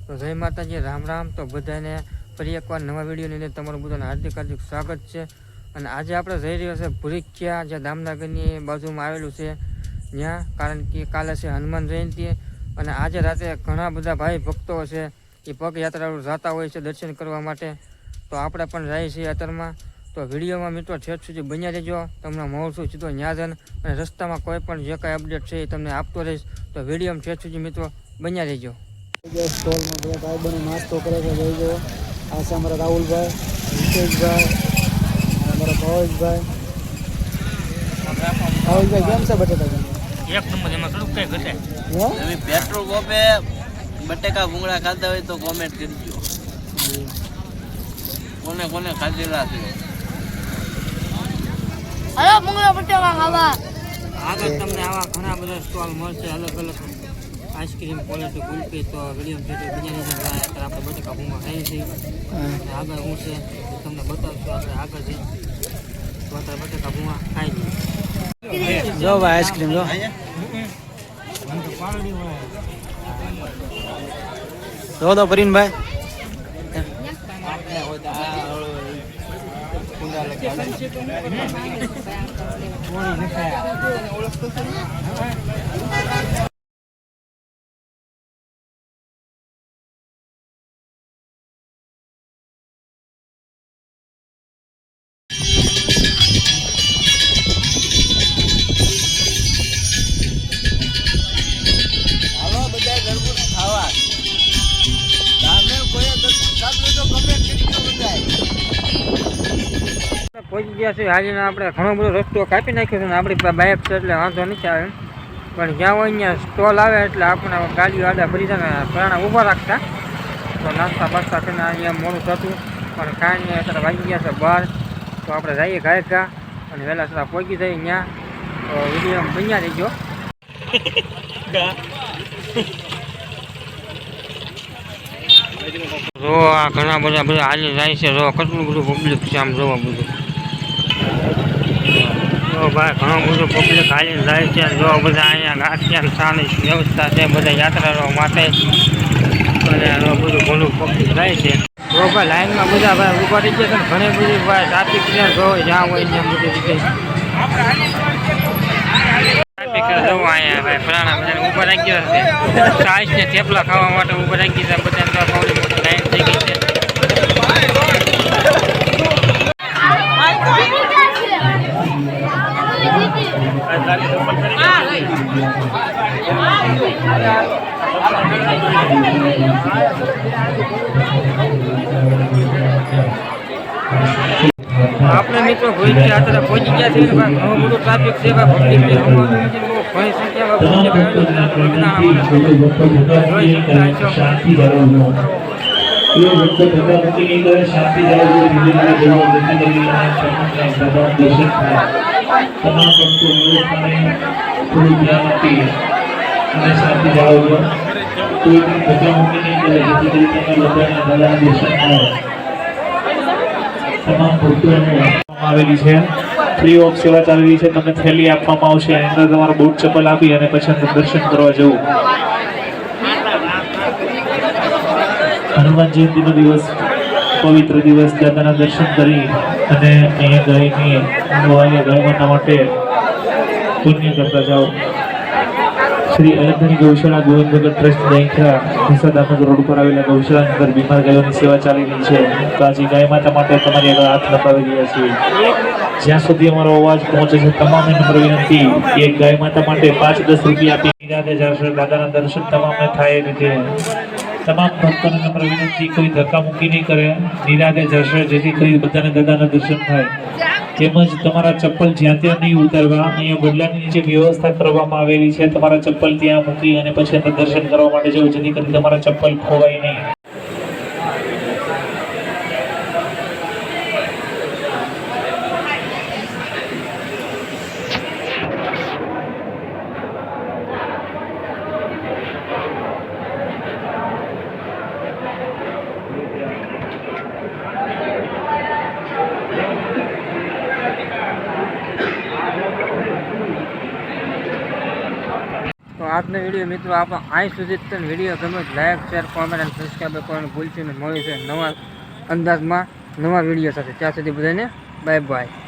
તો જય માતાજી, રામ રામ। તો બધાને ફરી એકવાર નવા વિડીયોની અંદર તમારું બધાને હાર્દિક હાર્દિક સ્વાગત છે। અને આજે આપણે જઈ રહ્યા છે ભૂરીખ્યા, જે દામનગરની બાજુમાં આવેલું છે ત્યાં, કારણ કે કાલે છે હનુમાન જયંતિ। અને આજે રાતે ઘણા બધા ભાઈ ભક્તો છે એ પગયાત્રાઓ જતા હોય છે દર્શન કરવા માટે। તો આપણે પણ જઈએ છીએ યાત્રામાં। તો વિડીયોમાં મિત્રો ઠેઠ સુધી બન્યા રહેજો, તમને મળશું સીધો ન્યાજન। અને રસ્તામાં કોઈ પણ જે કાંઈ અપડેટ છે એ તમને આપતો રહીશ। તો વિડીયોમાં ઠેઠ સુધી મિત્રો બન્યા રહેજો। स्टॉल में बड़ा भाई बने नाश्तो करे जो जो आ से हमारा राहुल भाई, विशेष भाई, हमारा भावेश भाई केम से बटेटा एक नंबर एम थोड़ું કઈ ઘટે તમે પેટ્રોલ પંપે બટેકા ભૂંગળા ખાતા હોય તો કોમેન્ટ કરજો, કોને કોને ખાધેલા છે। અરે ભૂંગળા બટેકા ખાવા આગળ તમને આવા ઘણા બધા સ્ટોલ મળશે, અલગ અલગ આઈસ્ક્રીમ, ક્વોલિટી, કુલ્ફી। તો વિડીયો આપણે બટેકા ભૂંગળા ખાઈએ છીએ। આગળ હું છે તમને બતાવશું, આપણે આગળ જઈએ તો અત્યારે બટેકા ભૂંગળા ખાઈ લઈએ। जो भाई आइसक्रीम जो दो परीन भाई પહોંચી ગયા છે હાલીને। આપણે ઘણો બધો રસ્તો કાપી નાખ્યો છે ને આપણી પાસે બાઇક છે એટલે વાંધો નથી આવે, પણ જ્યાં હોય અહીંયા સ્ટોલ આવે એટલે આપણે ગાડીઓ આડા ફરી જાય ને પ્રાણા ઊભા રાખતા। તો નાસ્તા બાસ્તા થઈને અહીંયા મોડું થતું, પણ કાંઈ નહીં, અત્યારે વાગી ગયા છે 12। તો આપણે જઈએ ગાયકા અને વહેલા સરા પહોંચી જઈએ ત્યાં। તો વિડીયો બન્યા રહીજો। જો આ ઘણા બધા હાલી જાય છે, જો કેટલું બધું પબ્લિક છે આમ જોવા બધું। જો ભાઈ ઘણું બધું પબ્લિક હાલી જાય છે, જો બધા અહીંયા ગાંઠિયા સાની વ્યવસ્થા છે બધા યાત્રાળુઓ માટે, અને બધું ઘણું પબ્લિક જાય છે। જો ભાઈ લાઈનમાં બધા ભાઈ ઊભા થઈ ગયા છે ને ઘણી બધી ભાઈ ટ્રાફિક ત્યાં જો જ્યાં હોય ત્યાં બધી જગ્યાએ અહીંયા ભાઈ ફલાણા બધાને ઊભા રાખી ગયા છે, સાઈઝ ને થેપલા ખાવા માટે ઊભા રાખી ગયા બધા મોટી મોટી લાઈન થઈ ગઈ છે। આપણે મિત્રો ભૂરીખ્યા અત્યારે પહોંચી ગયા છે, ઘણું બધું ટ્રાફિક છે, પબ્લિક ઘણી તમામ ભક્તોને આવેલી છે, ફ્રી ઓફ સેવા ચાલી રહી છે। તમને થેલી આપવામાં આવશે, એની અંદર તમારું બૂટ ચપ્પલ આપી અને પછી અંદર દર્શન કરવા જવું। હનુમાન જયંતિનો દિવસ, પવિત્ર દિવસ, દાદાના દર્શન કરી અને અહીંયા ગાયની ગાય માતા માટે પુણ્ય કરતા જાઓ। શ્રી અલગની ગૌશાળા ગોવિંદ ભગત ટ્રસ્ટ દહીંખરા દામનગર રોડ પર આવેલા ગૌશાળાની અંદર બીમાર ગાયોની સેવા ચાલી રહી છે। તો આજે ગાય માતા માટે તમારી આગળ હાથ લંબાવી રહ્યા છીએ। જ્યાં સુધી અમારો અવાજ પહોંચે છે તમામને નમ્ર વિનંતી કે ગાય માતા માટે 5-10 રૂપિયા આપી નિરાતે જશે, દાદાના દર્શન તમામને થાય રીતે। તમામ ભક્તોને નમ્ર વિનંતી, કોઈ ધક્કા મૂકી નહીં કરે, નિરાતે જશે જેથી કરી બધાને દાદાના દર્શન થાય। તેમજ તમારા ચપ્પલ જ્યાં ત્યાં નહીં ઉતારવા, અહીંયા બદલાની નીચે વ્યવસ્થા કરવામાં આવેલી છે, તમારા ચપ્પલ ત્યાં મૂકી અને પછી અંદર દર્શન કરવા માટે જવું, જેથી કરી તમારા ચપ્પલ ખોવાય નહીં। આજનો વિડીયો મિત્રો આપણો અહીં સુધી જ વિડીયો ગમે લાઈક શેર કોમેન્ટ અને સબસ્ક્રાઈબ કરવાનું ભૂલશું ને મળ્યું છે નવા અંદાજમાં નવા વિડીયો સાથે. ત્યાં સુધી બધાને બાય બાય.